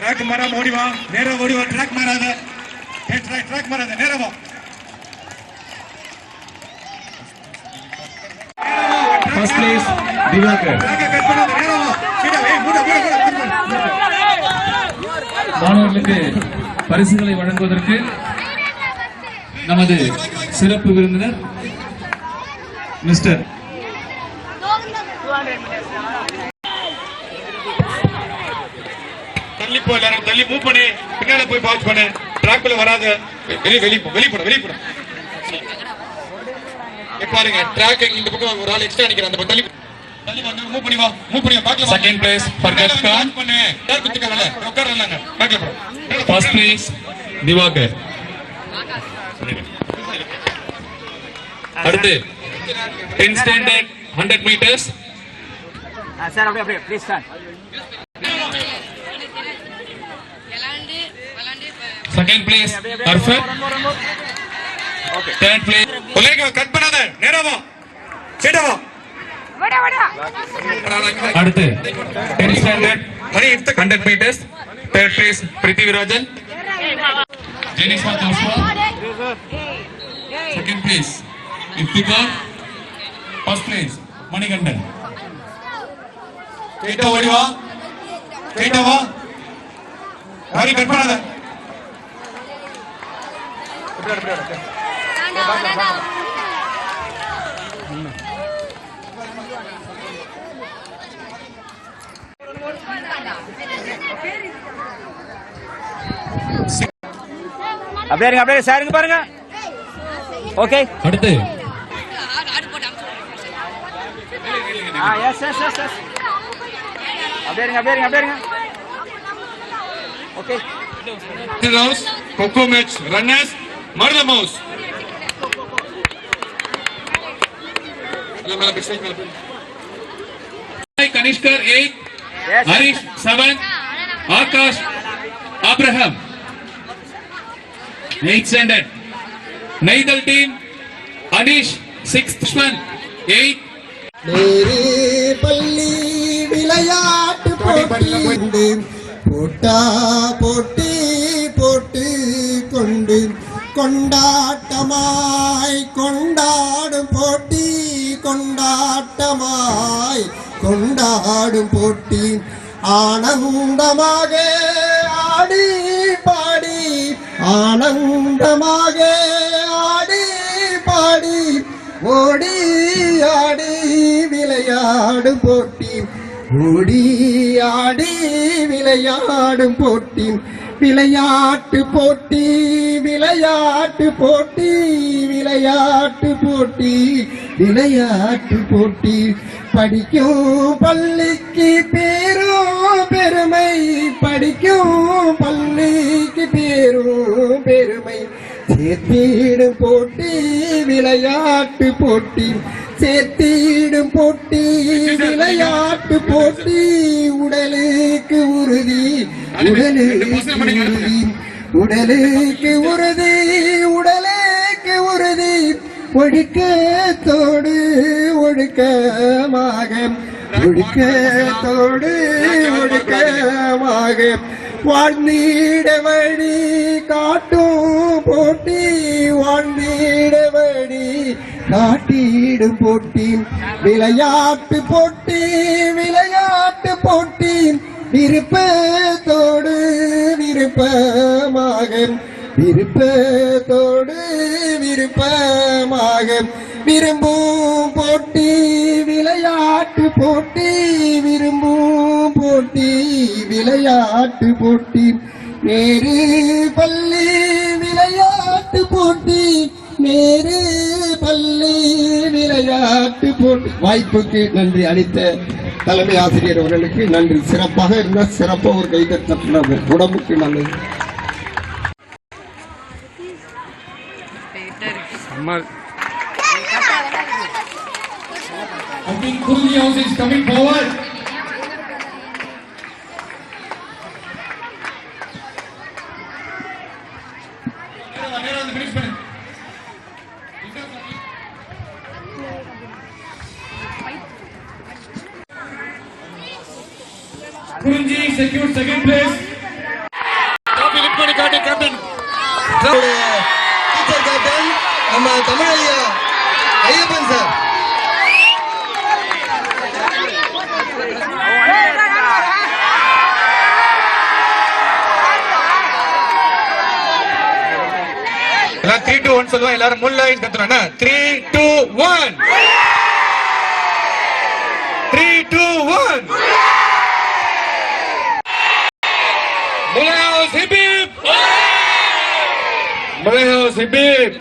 Track மாறாம ஓடி வா, நேரா ஓடி வா, ட்ராக் மாறாத, ட்ராக் மாறாத, நேரா வா. First place, Divakar. மாணவர்களுக்கு பரிசுகளை வழங்குவதற்கு நமது சிறப்பு விருந்தினர் மிஸ்டர் தள்ளி போ, எல்லாரும் தள்ளி மூவ் பண்ணி பின்னால போய் பாஸ் பண்ணு. ட்ராக்ல வராத, வெளிப்பட பாருங்க. ட்ராக் இந்த பக்கம் ஒரு ஆள் எக்ஸ்ட்ரா நிக்கிறான், அந்த பக்கம் தள்ளி வந்து மூவ் பண்ணி வா, பார்க்கலாம். செகண்ட் பிளேஸ் பர்கத் கான் பண்ணு. யார் குத்துக்கறல உட்கார்றாங்க பேக்ல போ. First place Diwakar. அடுத்து 10 ஸ்டாண்டர்ட் 100 மீட்டர்ஸ். சார் அப்படியே please sir. Second place Arfath. Okay. Third place ஒலேங்க கட் பண்ணாத, நேரா வா, சீடா வா. அடுத்து 10 standard 100 metres. Third place Prithvirajan. Jennifer Joshua. Second place Ifthika. First place Manikandan. ஸ்ட்ரைட்டா ஓடி வா, யாரையும் கட் பண்ணாத. அப்படியே சாருங்க பாருங்க. ஓகே. அடுத்து எஸ் அப்படியே இருங்க. Okay. Coco match runners Marla Mouse. Kanishkar 8, Harish 7, Akash Abraham. 8th standard. Naidal team Anish 6th man 8. मेरे पल्ली விளையாட்டு போட்டி போட்டா போட்டி போட்டு கொண்டு கொண்டாட்டமாய் கொண்டாடும் போட்டி கொண்டாட்டமாய் கொண்டாடும் போட்டி ஆனந்தமாக ஆடி பாடி ஆனந்தமாக ஆடி பாடி ஓடி ஆடி விளையாடும் போட்டி ஓடி ஆடி விளையாடும் போட்டி விளையாட்டு போட்டி விளையாட்டு போட்டி விளையாட்டு போட்டி விளையாட்டு போட்டி படிக்கும் பள்ளிக்கு பேரும் பெருமை படிக்கும் பள்ளிக்கு பேரும் பெருமை சேர்த்தீடும் போட்டி விளையாட்டு போட்டி சேர்த்தீடும் போட்டி விளையாட்டு போட்டி உடலுக்கு உறுதி உடலுக்கு உறுதி உடலுக்கு உறுதி உடலுக்கு உறுதி ஒழுக்கத்தோடு ஒழுக்கமாக ஒழுக்கத்தோடு ஒழுக்கமாக வாழ்ந்திட வழி காட்டும் போட்டி வாழ்ந்திட வழி காட்டிடும் போட்டி விளையாட்டு போட்டி விளையாட்டு போட்டி விருப்பத்தோடு விருப்பமாக விருப்பத்தோடு விருப்பமாக விரும்பும் போட்டி விளையாட்டு போட்டி விரும்பும் போட்டி விளையாட்டு போட்டி நேரு பள்ளி விளையாட்டு போட்டி நேரு பள்ளி விளையாட்டு போட்டி. வாய்ப்புக்கு நன்றி அளித்த தலைமை ஆசிரியர் அவர்களுக்கு நன்றி. சிறப்பாக இருந்த சிறப்பாக ஒரு கைதட்டல் உடம்புக்கு நல்லது. I think Kulnios is coming forward. Kurunji secured second place. எல்லாம் 3 2 1 சொல்லுவோம். எல்லாரும் முன்லைன் கத்துறோம். 3 2 1 3 2 1 முலையாஸ் ஹிப் ஹிப் முலையாஸ் ஹிப் ஹிப்